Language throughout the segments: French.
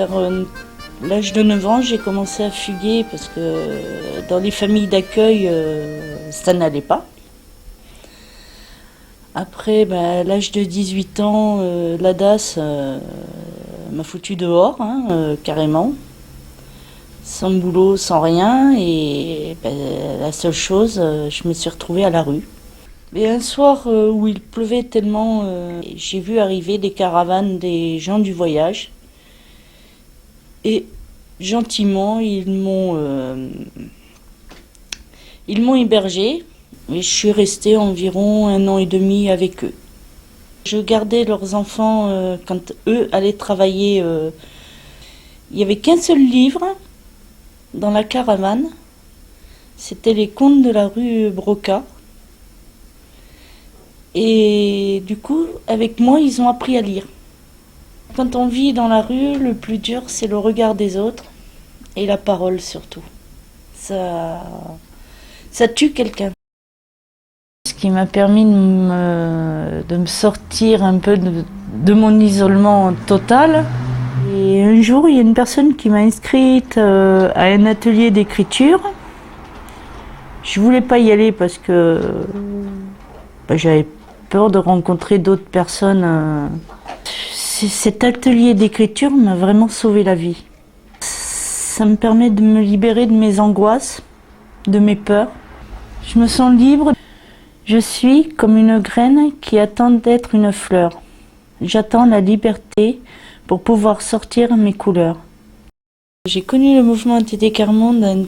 vers l'âge de 9 ans, j'ai commencé à fuguer parce que dans les familles d'accueil, ça n'allait pas. Après, à l'âge de 18 ans, la DAS m'a foutu dehors, carrément. Sans boulot, sans rien. Et la seule chose, je me suis retrouvée à la rue. Et un soir où il pleuvait tellement, j'ai vu arriver des caravanes des gens du voyage. Et gentiment, ils m'ont hébergée. Et je suis restée environ 1 an et demi avec eux. Je gardais leurs enfants quand eux allaient travailler. Il n'y avait qu'un seul livre dans la caravane. C'était les contes de la rue Broca. Et du coup, avec moi, ils ont appris à lire. Quand on vit dans la rue, le plus dur, c'est le regard des autres et la parole surtout. Ça tue quelqu'un. Ce qui m'a permis de me sortir un peu de mon isolement total. Et un jour, il y a une personne qui m'a inscrite à un atelier d'écriture. Je voulais pas y aller parce que j'avais peur de rencontrer d'autres personnes. Cet atelier d'écriture m'a vraiment sauvé la vie. Ça me permet de me libérer de mes angoisses, de mes peurs. Je me sens libre. Je suis comme une graine qui attend d'être une fleur. J'attends la liberté pour pouvoir sortir mes couleurs. J'ai connu le mouvement TT Carmonde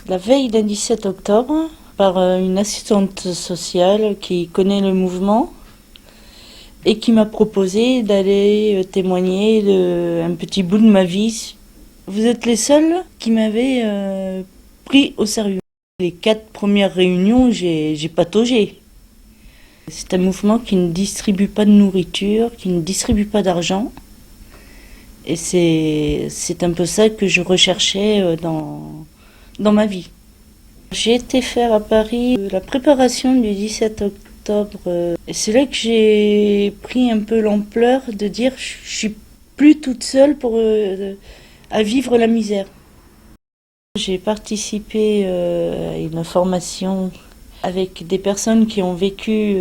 la veille d'un 17 octobre par une assistante sociale qui connaît le mouvement et qui m'a proposé d'aller témoigner un petit bout de ma vie. Vous êtes les seuls qui m'avaient pris au sérieux. Les 4 premières réunions, j'ai pataugé. C'est un mouvement qui ne distribue pas de nourriture, qui ne distribue pas d'argent. Et c'est un peu ça que je recherchais dans ma vie. J'ai été faire à Paris la préparation du 17 octobre. Et c'est là que j'ai pris un peu l'ampleur de dire je suis plus toute seule à vivre la misère. J'ai participé à une formation avec des personnes qui ont vécu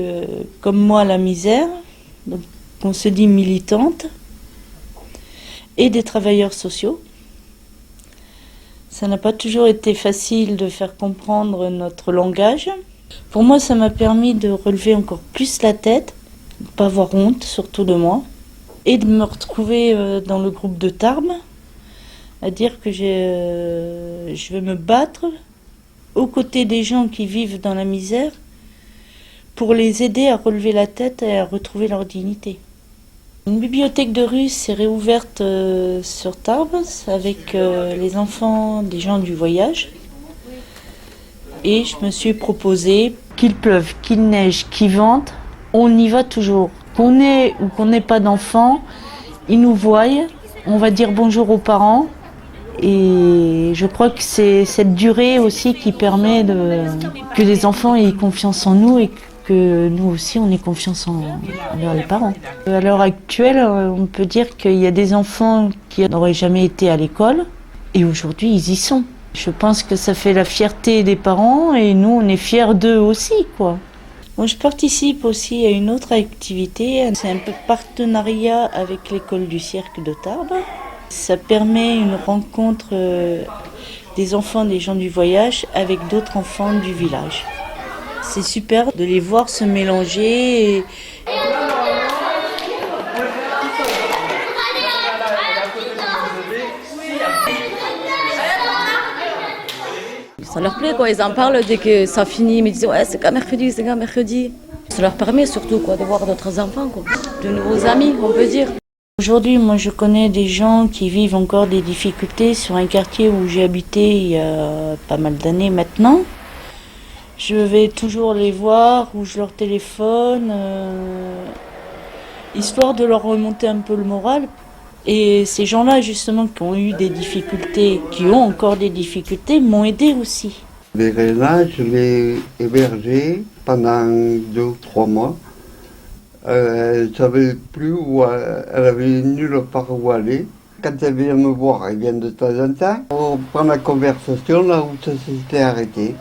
comme moi la misère, donc on se dit militantes, et des travailleurs sociaux. Ça n'a pas toujours été facile de faire comprendre notre langage. Pour moi, ça m'a permis de relever encore plus la tête, de ne pas avoir honte, surtout de moi, et de me retrouver dans le groupe de Tarbes, à dire que je vais me battre aux côtés des gens qui vivent dans la misère pour les aider à relever la tête et à retrouver leur dignité. Une bibliothèque de rue s'est réouverte sur Tarbes avec les enfants des gens du voyage. Et je me suis proposé, qu'il pleuve, qu'il neige, qu'il vente, on y va toujours. Qu'on ait ou qu'on n'ait pas d'enfants, ils nous voient, on va dire bonjour aux parents. Et je crois que c'est cette durée aussi qui permet que les enfants aient confiance en nous et que nous aussi on ait confiance envers les parents. À l'heure actuelle, on peut dire qu'il y a des enfants qui n'auraient jamais été à l'école et aujourd'hui ils y sont. Je pense que ça fait la fierté des parents et nous on est fiers d'eux aussi, quoi. Moi, je participe aussi à une autre activité, c'est un peu partenariat avec l'école du cirque de Tarbes. Ça permet une rencontre des enfants des gens du voyage avec d'autres enfants du village. C'est super de les voir se mélanger. Ça leur plaît, quoi. Ils en parlent dès que ça finit. Ils me disent ouais, c'est qu'un mercredi, c'est qu'un mercredi. Ça leur permet surtout de voir d'autres enfants, quoi. De nouveaux amis, on peut dire. Aujourd'hui, moi, je connais des gens qui vivent encore des difficultés sur un quartier où j'ai habité il y a pas mal d'années maintenant. Je vais toujours les voir ou je leur téléphone, histoire de leur remonter un peu le moral. Et ces gens-là, justement, qui ont eu des difficultés, qui ont encore des difficultés, m'ont aidé aussi. Verena, je l'ai hébergée pendant 2 ou 3 mois. Elle ne savait plus elle avait nulle part où aller. Quand elles viennent me voir, elles viennent de temps en temps. On prend la conversation là où ça s'était arrêté.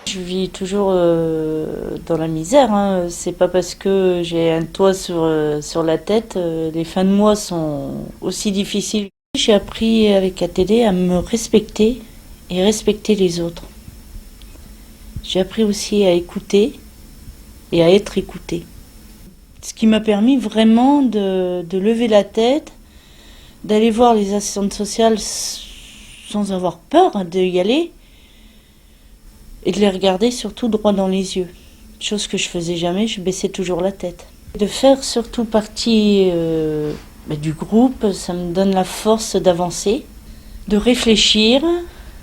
Je vis toujours dans la misère. Hein. C'est pas parce que j'ai un toit sur la tête, les fins de mois sont aussi difficiles. J'ai appris avec ATD à me respecter et respecter les autres. J'ai appris aussi à écouter et à être écouté. Ce qui m'a permis vraiment de lever la tête, d'aller voir les assistantes sociales sans avoir peur d'y aller et de les regarder surtout droit dans les yeux. Chose que je faisais jamais, je baissais toujours la tête. De faire surtout partie du groupe, ça me donne la force d'avancer, de réfléchir,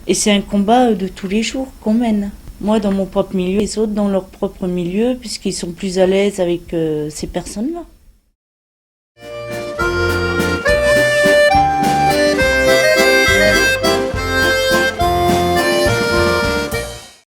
et c'est un combat de tous les jours qu'on mène. Moi dans mon propre milieu, les autres dans leur propre milieu, puisqu'ils sont plus à l'aise avec ces personnes-là.